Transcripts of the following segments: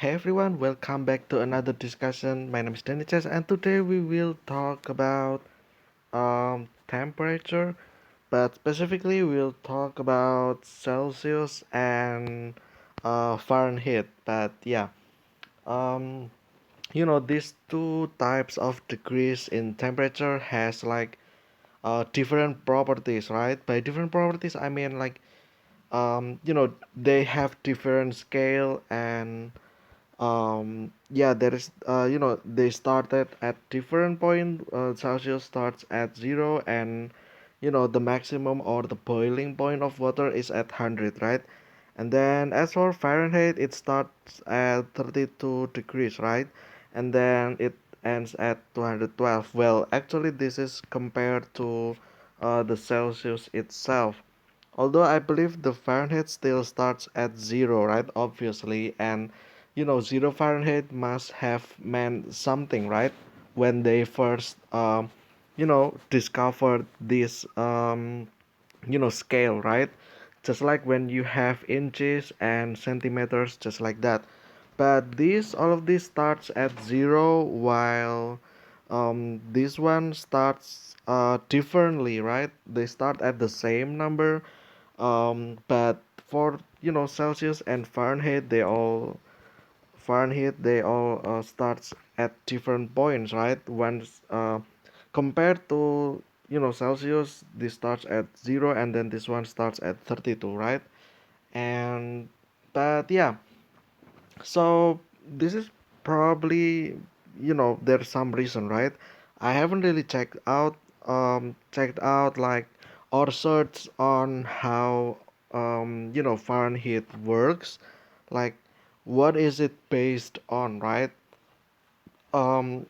Hey everyone, welcome back to another discussion. My name is Danichas and today we will talk about temperature, but specifically we'll talk about Celsius and Fahrenheit. But yeah, um, these two types of degrees in temperature has like different properties, right? By different properties, I mean like they have different scale and yeah, there is they started at different point. Celsius starts at 0, and the maximum or the boiling point of water is at 100, right? And then as for Fahrenheit, it starts at 32 degrees, right? And then it ends at 212. Well, actually this is compared to the Celsius itself, although I believe the Fahrenheit still starts at 0, right? Obviously, and 0 Fahrenheit must have meant something, right? When they first discovered this scale, right? Just like when you have inches and centimeters, just like that. But this all of this starts at 0, while this one starts differently, right? They start at the same number, but for Celsius and Fahrenheit they all starts at different points, right? Once compared to Celsius, this starts at 0 and then this one starts at 32, right? And but yeah, so this is probably there's some reason, right? I haven't really checked out like or searched on how Fahrenheit works, like what is it based on, right? um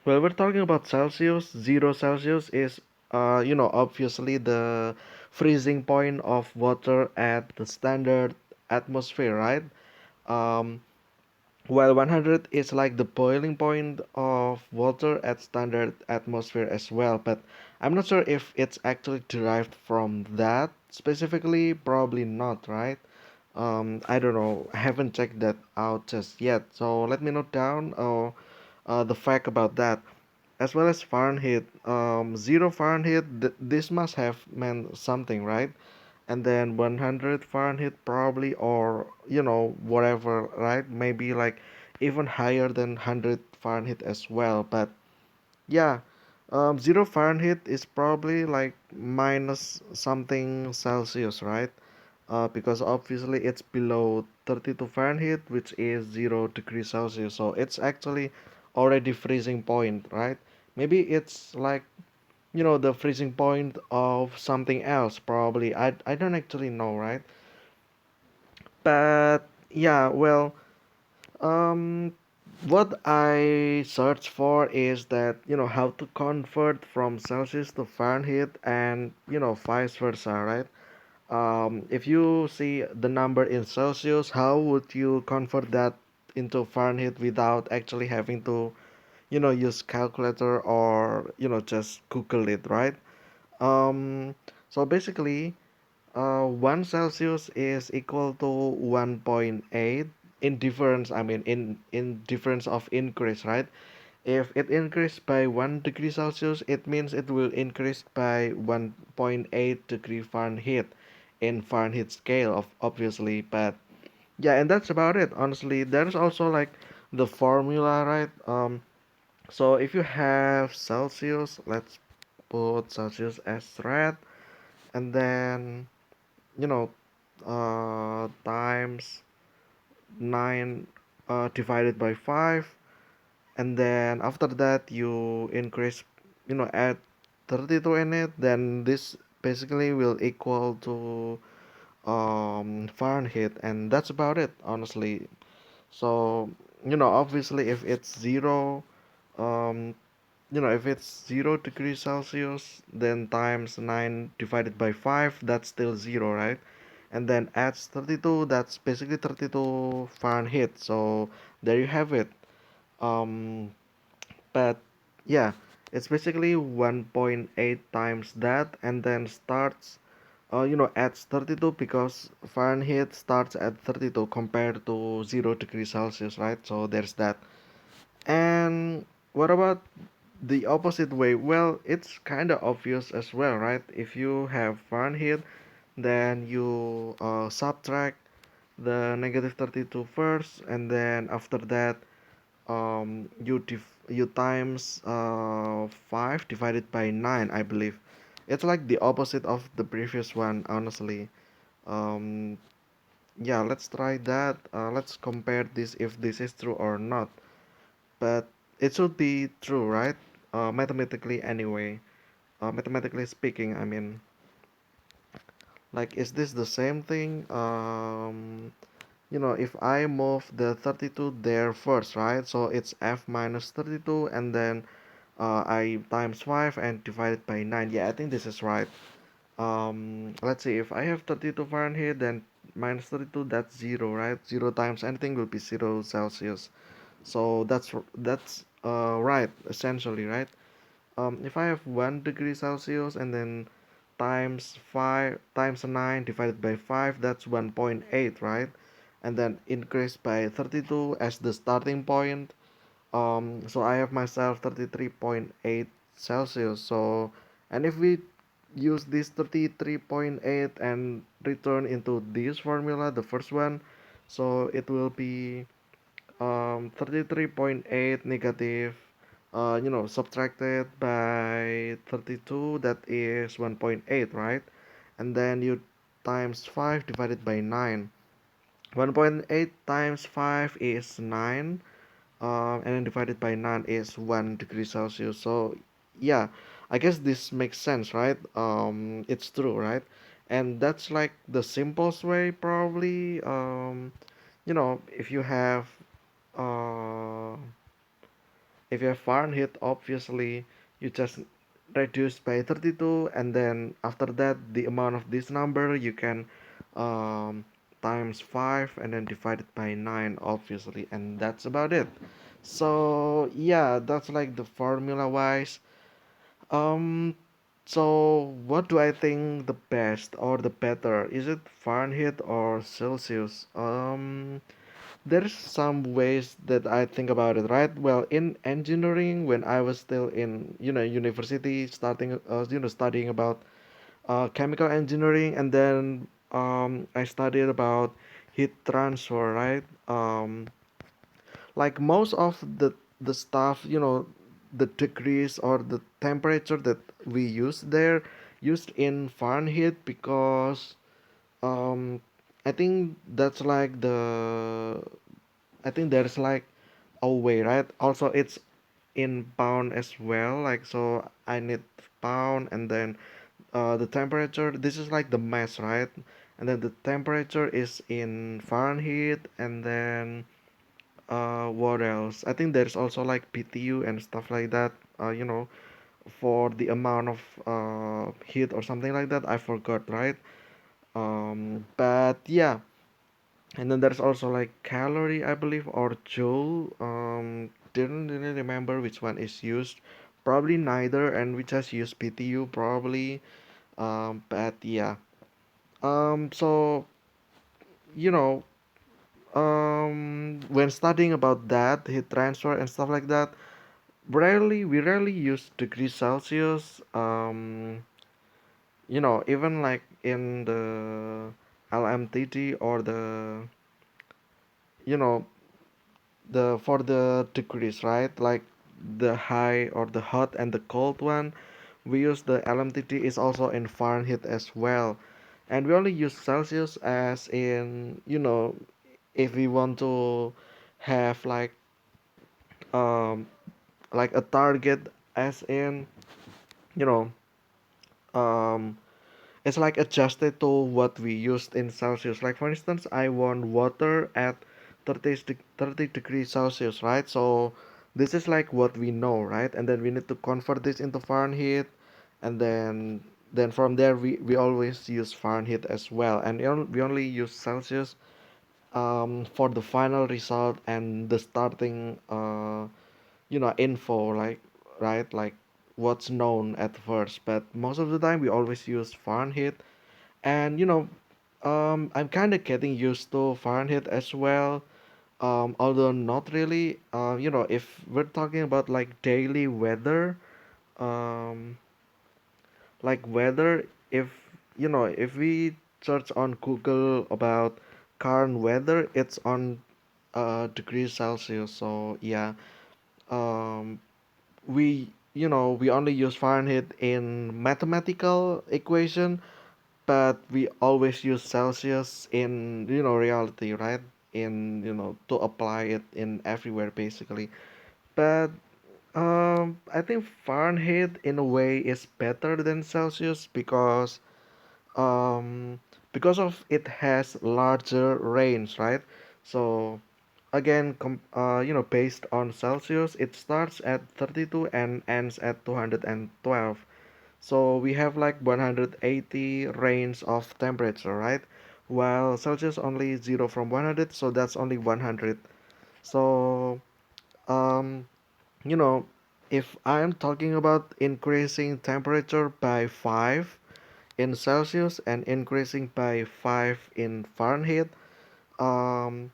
well, we're talking about Celsius. 0 Celsius is obviously the freezing point of water at the standard atmosphere, right? um While 100 is like the boiling point of water at standard atmosphere as well, but I'm not sure if it's actually derived from that specifically. Probably not, right? I don't know. I haven't checked that out just yet. So let me note down the fact about that, as well as Fahrenheit. 0 Fahrenheit. This must have meant something, right? And then 100 Fahrenheit probably, or whatever, right? Maybe like even higher than 100 Fahrenheit as well. But yeah, 0 Fahrenheit is probably like minus something Celsius, right? Because obviously it's below 32 Fahrenheit, which is 0 degrees Celsius, so it's actually already freezing point, right? Maybe it's like the freezing point of something else, probably. I don't actually know, right? But yeah, well, um what I search for is that how to convert from Celsius to Fahrenheit, and vice versa, right? If you see the number in Celsius, how would you convert that into Fahrenheit without actually having to use calculator, or just Google it, right? um so basically, 1 Celsius is equal to 1.8 in difference. I mean, in difference of increase, right? If it increased by 1 degree Celsius, it means it will increase by 1.8 degree Fahrenheit in Fahrenheit scale, of obviously. But yeah, and that's about it. Honestly, there's also like the formula, right? So if you have Celsius, let's put Celsius as red, and then you know times 9 divided by 5, and then after that you increase, add 32 in it, then this basically will equal to Fahrenheit, and that's about it, honestly. So obviously if it's 0, um if it's 0 degrees Celsius, then times 9 divided by 5, that's still 0, right? And then adds 32, that's basically 32 Fahrenheit. So there you have it. Um, but yeah, it's basically 1.8 times that, and then starts adds 32 because Fahrenheit starts at 32 compared to 0 degrees Celsius, right? So there's that. And what about the opposite way? Well, it's kind of obvious as well, right? If you have Fahrenheit, then you subtract the negative 32 first, and then after that, you times 5 divided by 9, I believe. It's like the opposite of the previous one, honestly. Um, yeah, let's try that. Let's compare this if this is true or not. But it should be true, right? Mathematically, anyway. Mathematically speaking, I mean, like, is this the same thing? If I move the 32 there first, right? So it's f minus 32, and then I times 5 and divide it by 9. Yeah, I think this is right. Let's see, if I have 32 Fahrenheit, then minus 32, that's 0, right? 0 times anything will be 0 Celsius. So that's right, essentially, right? If I have 1 degree Celsius and then times 5 times 9 divided by 5, that's 1.8, right? And then increase by 32 as the starting point. So I have myself 33.8 Celsius. So, and if we use this 33.8 and return into this formula, the first one, so it will be 33.8 negative, subtracted by 32, that is 1.8, right? And then you times 5 divided by 9. 1.8 times 5 is 9, and then divided by 9 is 1 degree Celsius. So yeah, I guess this makes sense, right? It's true, right? And that's like the simplest way, probably. If you have uh, if you have Fahrenheit, obviously you just reduce by 32, and then after that the amount of this number you can um, times 5 and then divide it by 9, obviously, and that's about it. So yeah, that's like the formula wise. um so what do I think the best or the better? Is it Fahrenheit or Celsius? There's some ways that I think about it, right? Well, in engineering, when I was still in, university, starting, studying about chemical engineering, and then I studied about heat transfer, right? Like most of the stuff, the degrees or the temperature that we use there, used in Fahrenheit because um, I think that's like I think there's like a way, right? Also, it's in pound as well. Like, so I need pound, and then the temperature. This is like the mass, right? And then the temperature is in Fahrenheit, and then what else? I think there's also like BTU and stuff like that. For the amount of heat or something like that. I forgot, right? But yeah, and then there's also like calorie, I believe, or joule. Didn't really remember which one is used. Probably neither, and we just use BTU probably. But yeah. So you know, when studying about that heat transfer and stuff like that, we rarely use degrees Celsius. Even like in the LMTT or you know the for the degrees, right? Like the high or the hot and the cold one, we use the LMTT is also in Fahrenheit as well, and we only use Celsius as in, if we want to have um like a target, as in, you know um it's like adjusted to what we used in Celsius. Like for instance, I want water at 30 degrees Celsius, right? So this is like what we know, right? And then we need to convert this into Fahrenheit, and then from there we always use Fahrenheit as well, and we only use Celsius for the final result and the starting info, like, right, like what's known at first. But most of the time we always use Fahrenheit. And I'm kind of getting used to Fahrenheit as well. Although not really. If we're talking about like daily weather, um, like weather, if if we search on Google about current weather, it's on degrees Celsius. So yeah, um, we only use Fahrenheit in mathematical equation, but we always use Celsius in reality, right? In to apply it in everywhere basically. But I think Fahrenheit in a way is better than Celsius um because of it has larger range, right? So again, based on Celsius, it starts at 32 and ends at 212. So we have like 180 range of temperature, right? While Celsius only 0 from 100, so that's only 100. So, um, you know, if I'm talking about increasing temperature by 5 in Celsius and increasing by 5 in Fahrenheit, um,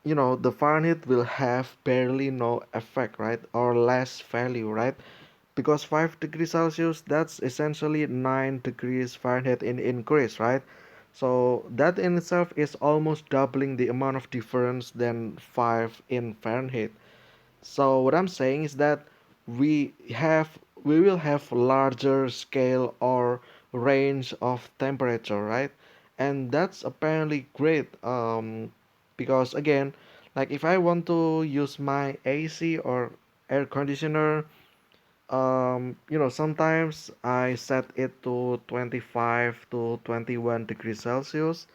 the Fahrenheit will have barely no effect, right? Or less value, right? Because 5 degrees Celsius, that's essentially 9 degrees Fahrenheit in increase, right? So that in itself is almost doubling the amount of difference than 5 in Fahrenheit. So what I'm saying is that we will have larger scale or range of temperature, right? And that's apparently great because again, like if I want to use my AC or air conditioner, sometimes I set it to 25 to 21 degrees Celsius.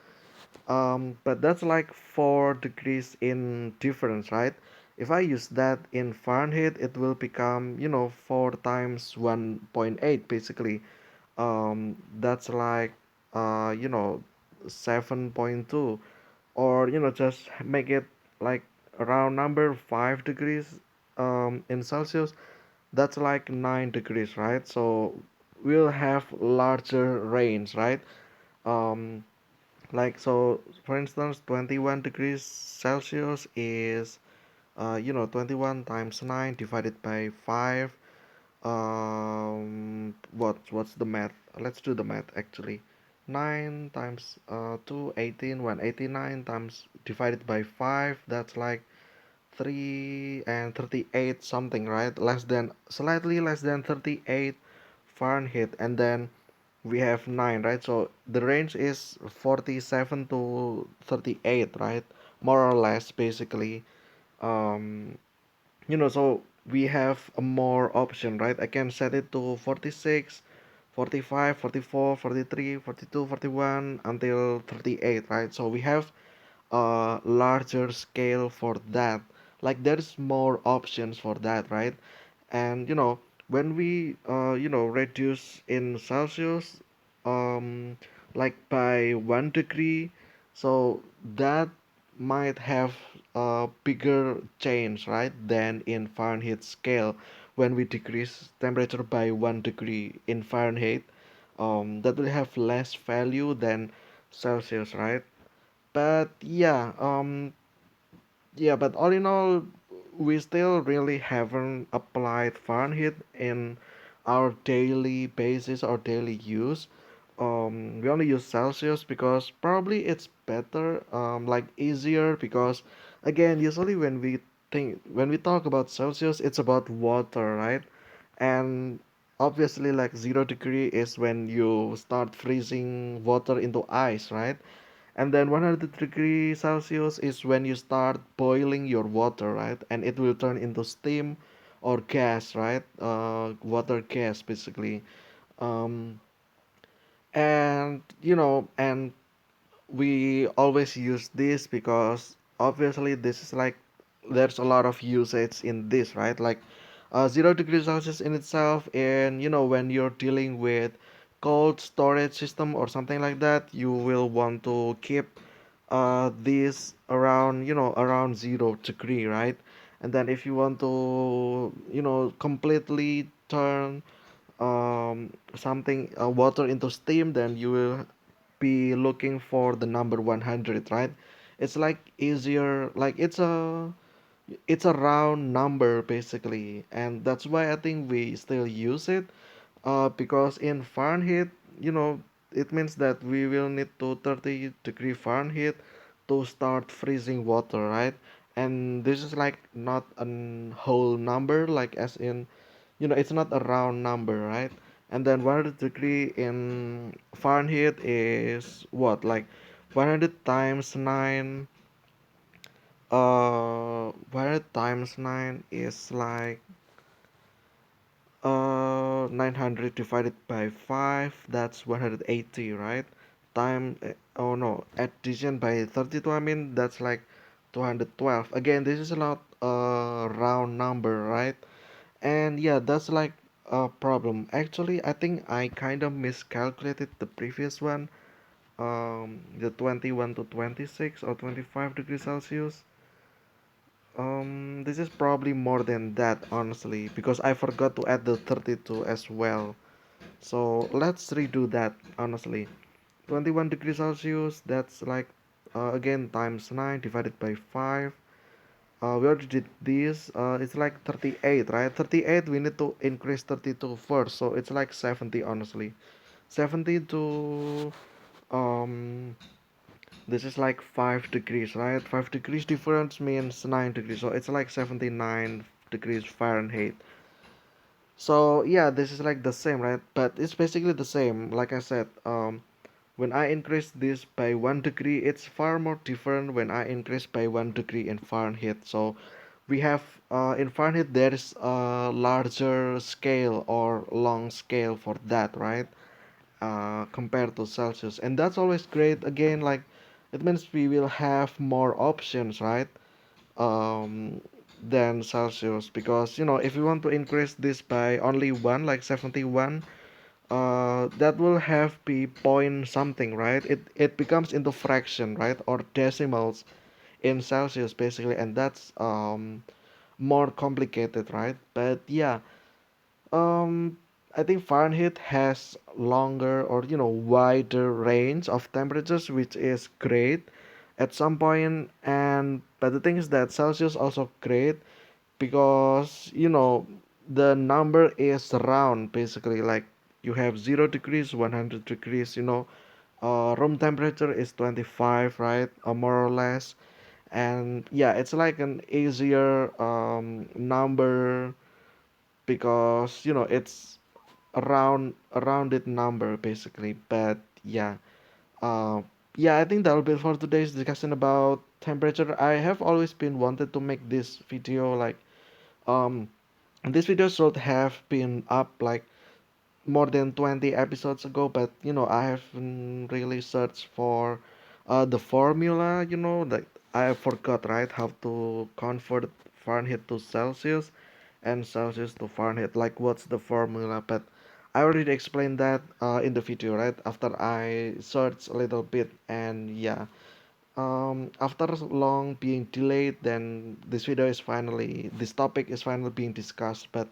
But that's like 4 degrees in difference, right? If I use that in Fahrenheit, it will become, 4 times 1.8 basically. That's like, uh, you know, 7.2. Or, just make it like around number 5 degrees in Celsius. That's like 9 degrees, right? So we'll have larger range, right? Um, like so, for instance, 21 degrees Celsius is 21 times 9 divided by 5. What's the math? Let's do the math actually. 9 times 2, 18, 189 times divided by 5, that's like 3 and 38 something, right? Slightly less than 38 Fahrenheit. And then we have 9, right? So the range is 47 to 38, right? More or less basically. um so we have a more option, right? I can set it to 46, 45, 44, 43, 42, 41 until 38, right? So we have a larger scale for that. Like there's more options for that, right? And when we reduce in Celsius, um like by 1 degree, so that might have a bigger change, right, than in Fahrenheit scale. When we decrease temperature by 1 degree in Fahrenheit, that will have less value than Celsius, right? But but all in all, we still really haven't applied Fahrenheit in our daily basis or daily use. We only use Celsius because probably it's better, like easier because again, usually when we talk about Celsius, it's about water, right? And obviously like 0 degree is when you start freezing water into ice, right? And then 100 degrees Celsius is when you start boiling your water, right? And it will turn into steam or gas, right? Water gas basically. Um, and we always use this because obviously this is like there's a lot of usage in this, right? Like 0 degrees Celsius in itself, and when you're dealing with cold storage system or something like that, you will want to keep this around around 0 degree, right? And then if you want to completely turn something water into steam, then you will be looking for the number 100, right? It's like easier, like it's a round number basically, and that's why I think we still use it. Because in Fahrenheit, you know, it means that we will need to 30-degree Fahrenheit to start freezing water, right? And this is like not a whole number, like as in, it's not a round number, right? And then 100 degree in Fahrenheit is what, like 100 times 9. 100 times 9 is like 900 divided by 5, that's 180, right? Oh no, addition by 32, I mean, that's like 212. Again, this is not a round number, right? And yeah, that's like a problem. Actually, I think I kind of miscalculated the previous one, the 21 to 26 or 25 degrees Celsius. This is probably more than that, honestly, because I forgot to add the 32 as well. So let's redo that, honestly. 21 degrees Celsius, that's like, again, times 9 divided by 5. We already did this. It's like 38, right? 38, we need to increase 32 first. So it's like 70, honestly. 70 to, um, this is like 5 degrees, right? 5 degrees difference means 9 degrees. So it's like 79 degrees Fahrenheit. So yeah, this is like the same, right? But it's basically the same. Like I said, when I increase this by 1 degree, it's far more different when I increase by 1 degree in Fahrenheit. So we have, in Fahrenheit there is a larger scale or long scale for that, right? Compared to Celsius, and that's always great. Again, like it means we will have more options, right? Um, than Celsius, because if you want to increase this by only one, like 71, that will have be point something, right? It becomes into fraction, right, or decimals in Celsius basically, and that's more complicated, right? But yeah, um, I think Fahrenheit has longer or wider range of temperatures, which is great at some point. And but the thing is that Celsius also great because the number is round basically. Like you have 0 degrees, 100 degrees. Room temperature is 25, right? Or more or less. And yeah, it's like an easier number because it's a rounded number basically. But yeah, uh yeah, I think that'll be it for today's discussion about temperature. I have always been wanted to make this video, like um this video should have been up like more than 20 episodes ago, but I haven't really searched for the formula. Like I forgot, right, how to convert Fahrenheit to Celsius and Celsius to Fahrenheit, like what's the formula. But I already explained that in the video, right, after I searched a little bit. And yeah, after long being delayed, then this topic is finally being discussed. But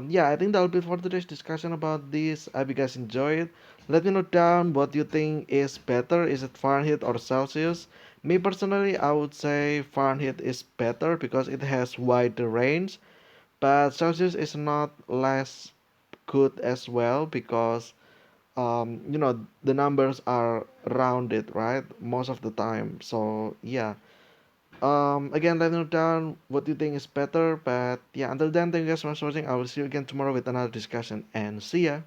yeah, I think that'll be for today's discussion about this. I hope you guys enjoy it. Let me know down what you think is better. Is it Fahrenheit or Celsius? Me personally, I would say Fahrenheit is better because it has wider range, but Celsius is not less good as well because the numbers are rounded, right? Most of the time. So yeah. Again, let me know down what you think is better. But yeah, until then, thank you guys so much for watching. I will see you again tomorrow with another discussion, and see ya.